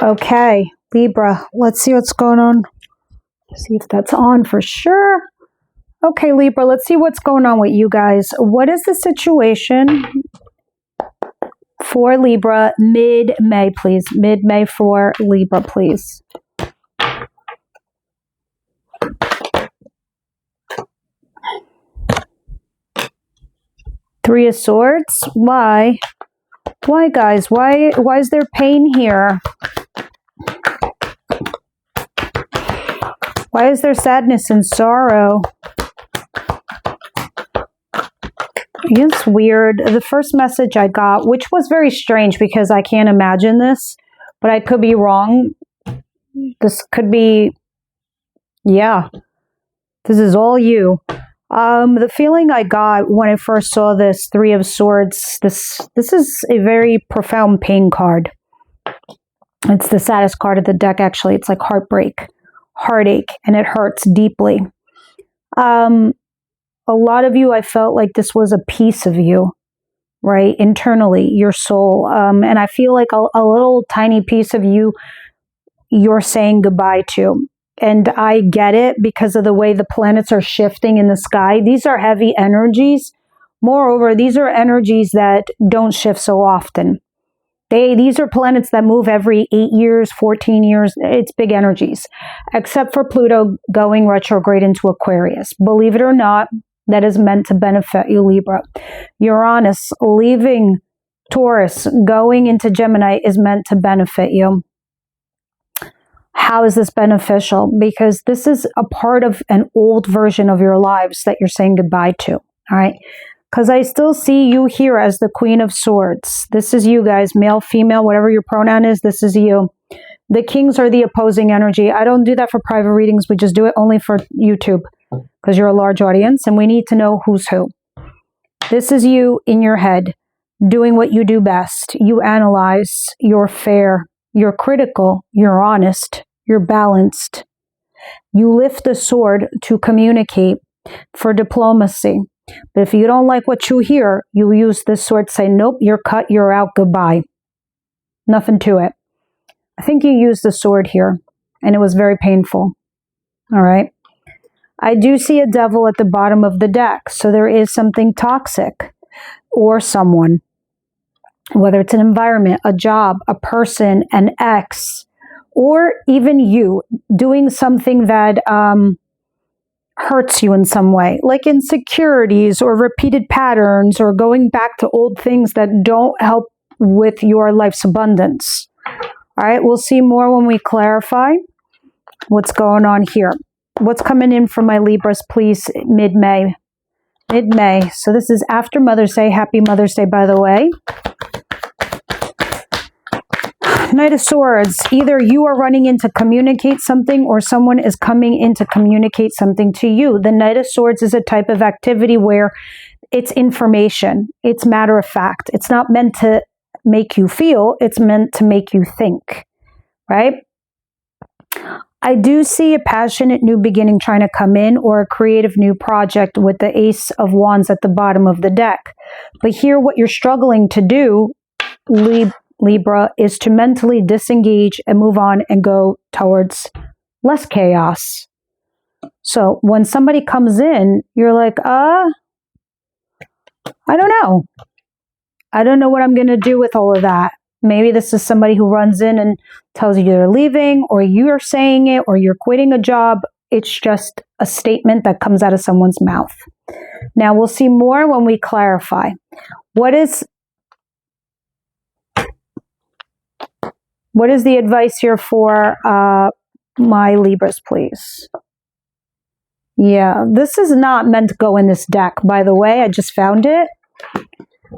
Okay, Libra, let's see what's going on. See if that's on for sure. Okay, Libra, let's see what's going on with you guys. What is the situation for Libra mid-May, please? Mid-May for Libra, please. Three of Swords. Why? Why, guys? Why is there pain here? Why is there sadness and sorrow? It's weird. The first message I got, which was very strange because I can't imagine this, but I could be wrong. This could be, yeah, this is all you. The feeling I got when I first saw this Three of Swords, this is a very profound pain card. It's the saddest card of the deck, actually. It's like heartbreak, heartache, and it hurts deeply. A lot of you, I felt like this was a piece of you, right? Internally, your soul. And I feel like a little tiny piece of you, you're saying goodbye to. And I get it because of the way the planets are shifting in the sky. These are heavy energies. Moreover, these are energies that don't shift so often. These are planets that move every 8 years, 14 years. It's big energies, except for Pluto going retrograde into Aquarius. Believe it or not, that is meant to benefit you, Libra. Uranus leaving Taurus, going into Gemini is meant to benefit you. How is this beneficial? Because this is a part of an old version of your lives that you're saying goodbye to, all right? Because I still see you here as the Queen of Swords. This is you guys, male, female, whatever your pronoun is, this is you. The Kings are the opposing energy. I don't do that for private readings. We just do it only for YouTube because you're a large audience and we need to know who's who. This is you in your head doing what you do best. You analyze, you're fair, you're critical, you're honest, you're balanced. You lift the sword to communicate for diplomacy. But if you don't like what you hear, you use this sword to say, nope, you're cut, you're out, goodbye. Nothing to it. I think you used the sword here, and it was very painful. All right. I do see a devil at the bottom of the deck, so there is something toxic or someone, whether it's an environment, a job, a person, an ex, or even you doing something that hurts you in some way, like insecurities or repeated patterns or going back to old things that don't help with your life's abundance. All right, we'll see more when we clarify what's going on here. What's coming in for my Libras, please, mid-May. Mid-May. So this is after Mother's Day. Happy Mother's Day, by the way. Knight of Swords. Either you are running in to communicate something or someone is coming in to communicate something to you. The Knight of Swords is a type of activity where it's information. It's matter of fact. It's not meant to make you feel. It's meant to make you think, right? I do see a passionate new beginning trying to come in or a creative new project with the Ace of Wands at the bottom of the deck. But here what you're struggling to do, Libra, is to mentally disengage and move on and go towards less chaos. So when somebody comes in, you're like, I don't know. I don't know what I'm going to do with all of that. Maybe this is somebody who runs in and tells you they're leaving, or you're saying it, or you're quitting a job. It's just a statement that comes out of someone's mouth. Now, we'll see more when we clarify. What is the advice here for my Libras, please? Yeah, this is not meant to go in this deck, by the way. I just found it.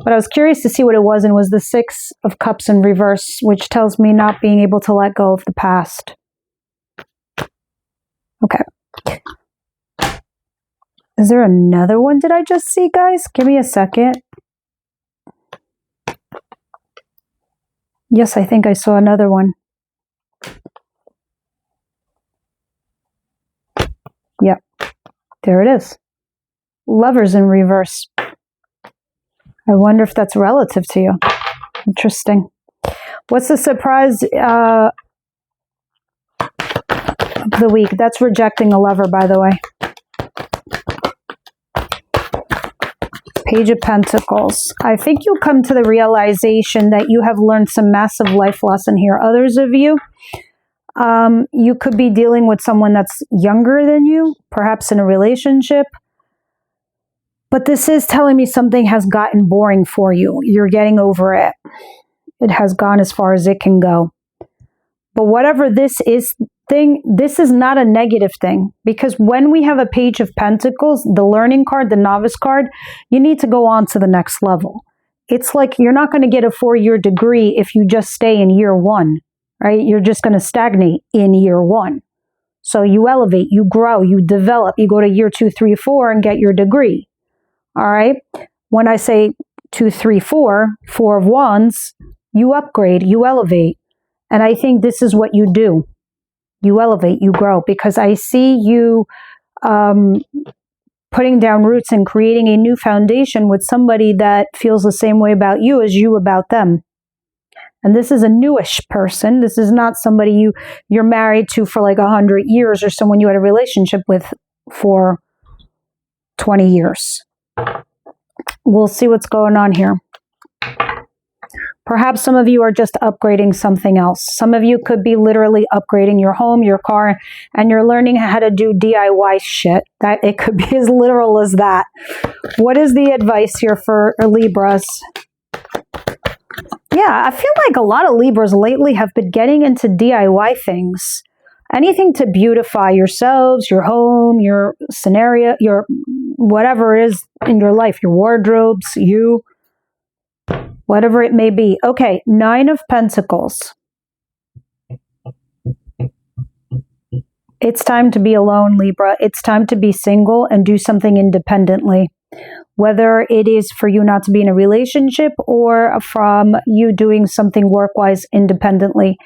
But I was curious to see what it was, and it was the Six of Cups in reverse, which tells me not being able to let go of the past. Okay. Is there another one did I just see, guys? Give me a second. Yes, I think I saw another one. Yep. There it is. Lovers in reverse. I wonder if that's relative to you. Interesting. What's the surprise of the week. That's rejecting a lover, by the way. Page of Pentacles. I think you'll come to the realization that you have learned some massive life lesson here. Others of you, you could be dealing with someone that's younger than you, perhaps in a relationship. But this is telling me something has gotten boring for you. You're getting over it. It has gone as far as it can go. But whatever this is this is not a negative thing, because when we have a Page of Pentacles, the learning card, the novice card, you need to go on to the next level. It's like you're not going to get a 4-year degree if you just stay in year 1, right? You're just going to stagnate in year 1. So you elevate, you grow, you develop, you go to year 2, 3, 4 and get your degree. All right. When I say 2, 3, 4, 4 of wands, you upgrade, you elevate. And I think this is what you do. You elevate, you grow, because I see you putting down roots and creating a new foundation with somebody that feels the same way about you as you about them. And this is a newish person. This is not somebody you're married to for like 100 years or someone you had a relationship with for 20 years. We'll see what's going on here. Perhaps some of you are just upgrading something else. Some of you could be literally upgrading your home, your car, and you're learning how to do DIY shit. That it could be as literal as that. What is the advice here for Libras? Yeah, I feel like a lot of Libras lately have been getting into DIY things. Anything to beautify yourselves, your home, your scenario, your whatever it is in your life, your wardrobes, you, whatever it may be. Okay, 9 of Pentacles. It's time to be alone, Libra. It's time to be single and do something independently. Whether it is for you not to be in a relationship or from you doing something work-wise independently.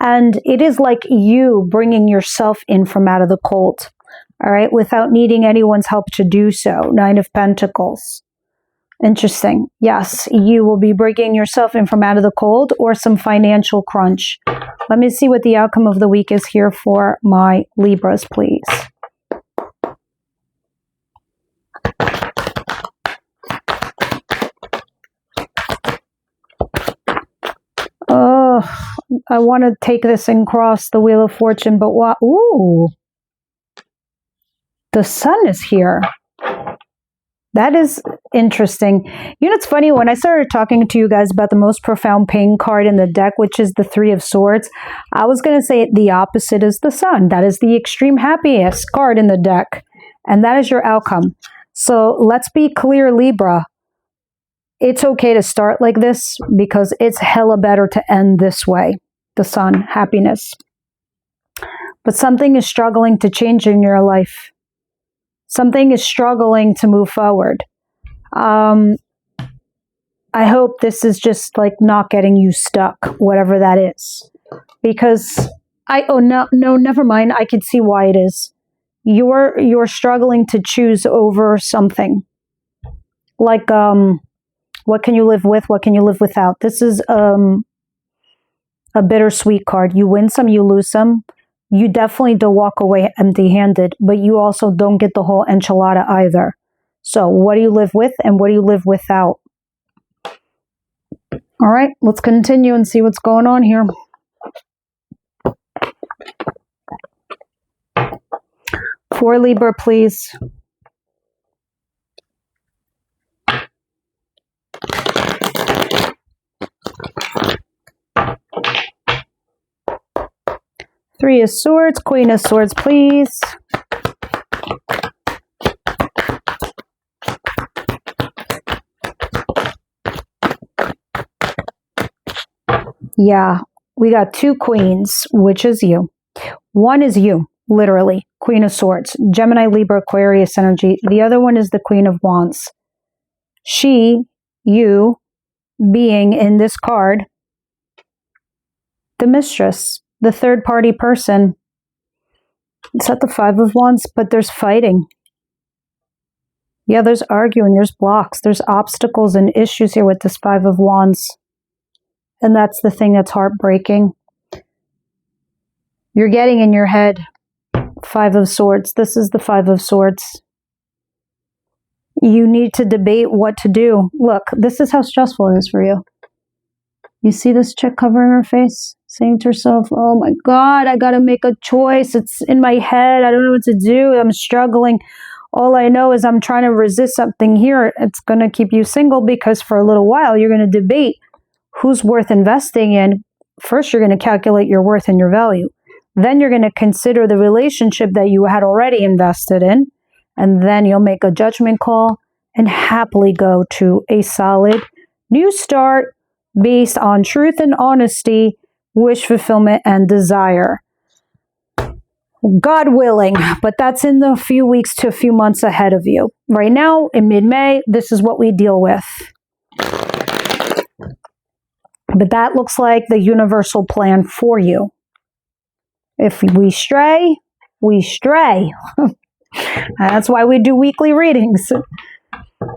And it is like you bringing yourself in from out of the cold, all right, without needing anyone's help to do so. 9 of Pentacles. Interesting. Yes, you will be bringing yourself in from out of the cold or some financial crunch. Let me see what the outcome of the week is here for my Libras, please. Oh, I want to take this and cross the Wheel of Fortune, but what? Ooh, the Sun is here. That is interesting. You know, it's funny, when I started talking to you guys about the most profound pain card in the deck, which is the 3 of Swords, I was going to say the opposite is the Sun. That is the extreme happiest card in the deck. And that is your outcome. So let's be clear, Libra. It's okay to start like this because it's hella better to end this way. The Sun, happiness. But something is struggling to change in your life. Something is struggling to move forward. I hope this is just like not getting you stuck, whatever that is. Because no, never mind. I can see why it is. You're struggling to choose over something. Like, what can you live with? What can you live without? This is a bittersweet card. You win some, you lose some. You definitely don't walk away empty-handed, but you also don't get the whole enchilada either. So what do you live with and what do you live without? All right, let's continue and see what's going on here. For Libra, please. Three of Swords, Queen of Swords, please. Yeah, we got 2 queens, which is you. One is you, literally, Queen of Swords, Gemini, Libra, Aquarius energy. The other one is the Queen of Wands. She, you, being in this card, the mistress. The third party person. It's at the 5 of Wands, but there's fighting. Yeah, there's arguing, there's blocks, there's obstacles and issues here with this 5 of Wands. And that's the thing that's heartbreaking. You're getting in your head. Five of Swords. This is the Five of Swords. You need to debate what to do. Look, this is how stressful it is for you. You see this chick covering her face, saying to herself, oh my God, I got to make a choice. It's in my head. I don't know what to do. I'm struggling. All I know is I'm trying to resist something here. It's going to keep you single because for a little while, you're going to debate who's worth investing in. First, you're going to calculate your worth and your value. Then you're going to consider the relationship that you had already invested in. And then you'll make a judgment call and happily go to a solid new start based on truth and honesty, wish fulfillment, and desire. God willing, but that's in the few weeks to a few months ahead of you. Right now, in mid-May, this is what we deal with. But that looks like the universal plan for you. If we stray, we stray. That's why we do weekly readings.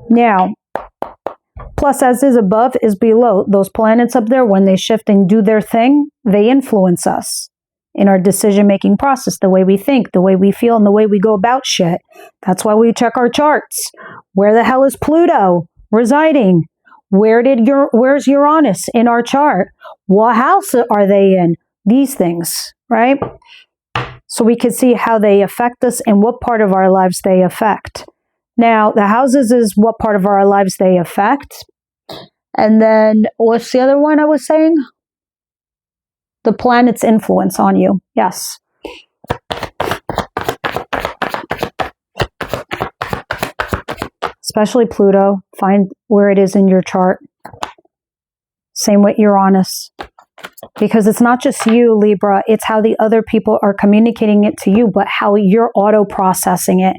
Now, plus as is above is below. Those planets up there, when they shift and do their thing, they influence us in our decision-making process, the way we think, the way we feel, and the way we go about shit. That's why we check our charts. Where the hell is Pluto residing? Where's Uranus in our chart? What house are they in? These things, right? So we can see how they affect us and what part of our lives they affect. Now, the houses is what part of our lives they affect. And then, what's the other one I was saying? The planet's influence on you. Yes. Especially Pluto. Find where it is in your chart. Same with Uranus. Because it's not just you, Libra, it's how the other people are communicating it to you, but how you're auto-processing it.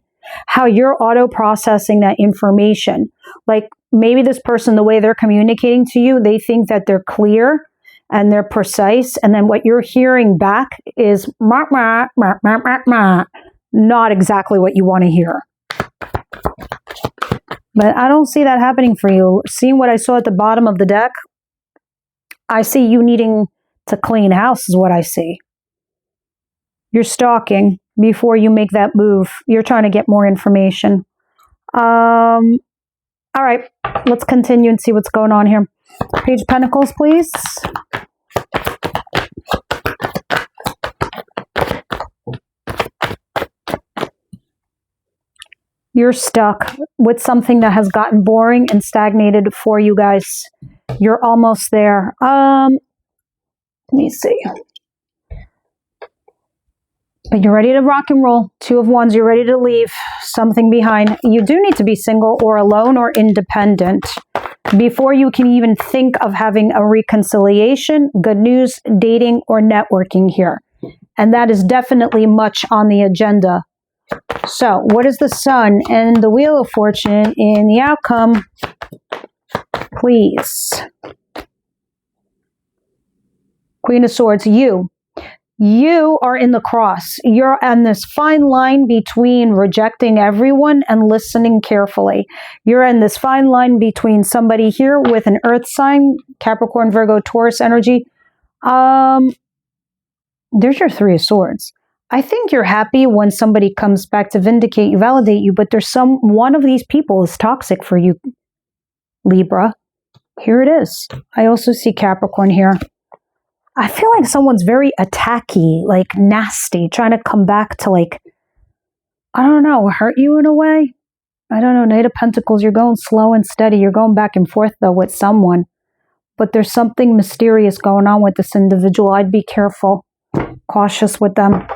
How you're auto-processing that information. Like maybe this person, the way they're communicating to you, they think that they're clear and they're precise, and then what you're hearing back is not exactly what you want to hear. But I don't see that happening for you. Seeing what I saw at the bottom of the deck, I see you needing to clean house is what I see. You're stalking before you make that move. You're trying to get more information. All right, let's continue and see what's going on here. Page of Pentacles, please. You're stuck with something that has gotten boring and stagnated for you guys. You're almost there. Let me see. But you're ready to rock and roll. Two of Wands, you're ready to leave something behind. You do need to be single or alone or independent before you can even think of having a reconciliation, good news, dating, or networking here. And that is definitely much on the agenda. So, what is the Sun and the Wheel of Fortune in the outcome? Please. Queen of Swords, you are in the cross. You're on this fine line between rejecting everyone and listening carefully. You're in this fine line between somebody here with an earth sign, Capricorn, Virgo, Taurus energy. There's your Three of Swords. I think you're happy when somebody comes back to vindicate you, validate you, but there's one of these people is toxic for you, Libra. Here it is. I also see Capricorn here. I feel like someone's very attacky, like nasty, trying to come back to like, I don't know, hurt you in a way. I don't know, Knight of Pentacles, you're going slow and steady. You're going back and forth though with someone. But there's something mysterious going on with this individual. I'd be careful, cautious with them.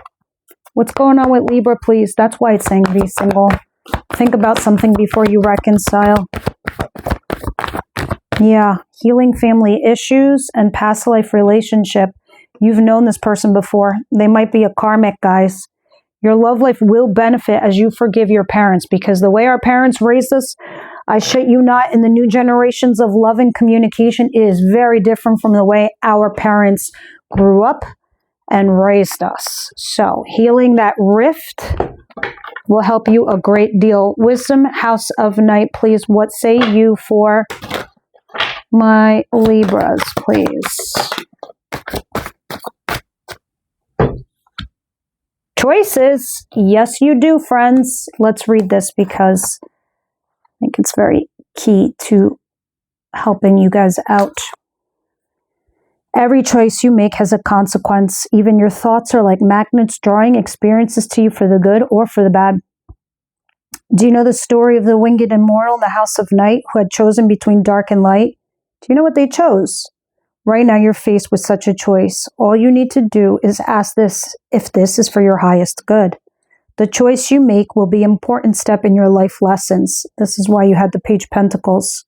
What's going on with Libra, please? That's why it's saying be single. Think about something before you reconcile. Yeah, healing family issues and past life relationship. You've known this person before. They might be a karmic, guys. Your love life will benefit as you forgive your parents, because the way our parents raised us, I shit you not, in the new generations of love and communication, it is very different from the way our parents grew up and raised us. So healing that rift will help you a great deal. Wisdom, House of Night, please. What say you for my Libras, please? Choices. Yes, you do, friends. Let's read this because I think it's very key to helping you guys out. Every choice you make has a consequence. Even your thoughts are like magnets drawing experiences to you for the good or for the bad. Do you know the story of the winged immortal in the House of Night who had chosen between dark and light? Do you know what they chose? Right now you're faced with such a choice. All you need to do is ask this if this is for your highest good. The choice you make will be an important step in your life lessons. This is why you had the Page of Pentacles.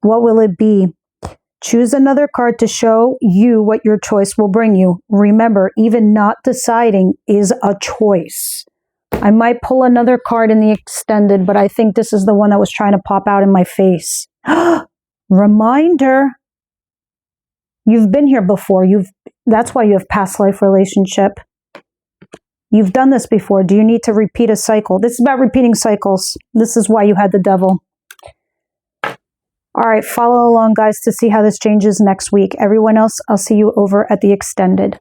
What will it be? Choose another card to show you what your choice will bring you. Remember, even not deciding is a choice. I might pull another card in the extended, but I think this is the one that was trying to pop out in my face. Reminder. You've been here before. That's why you have past life relationship. You've done this before. Do you need to repeat a cycle? This is about repeating cycles. this is why you had the Devil. All right, follow along, guys, to see how this changes next week. Everyone else, I'll see you over at the extended.